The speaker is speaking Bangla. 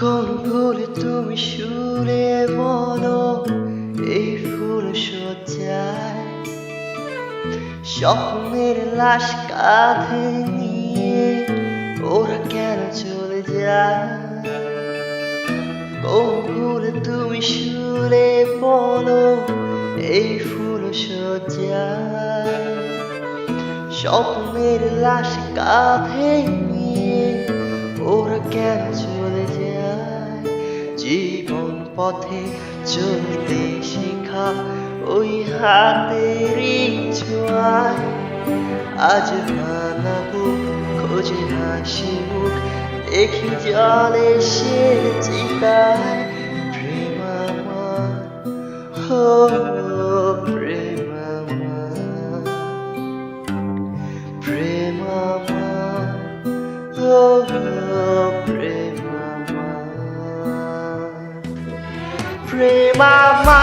কোন ভুলে তুমি সুরে বলো এই ফুল সজ্জায় স্বপ্নের লাশ কাঁধে নিয়ে ওরা কেন চলে যায়? কোন ভুলে তুমি সুরে বলো এই ফুল সজ্জায় স্বপ্নের লাশ কাঁধে নিয়ে ওরা কেন চলে যায়? জীবন পথে চলতে শেখা ওই হাতেরই ছোঁয়ায় আজ বানাবো খোঁজে হাসি মুখ দেখি জলে সে চিতায় প্রেম আমার হো প্রেম আমার প্রেম আমার হো প্রেম আমার প্রেম আমার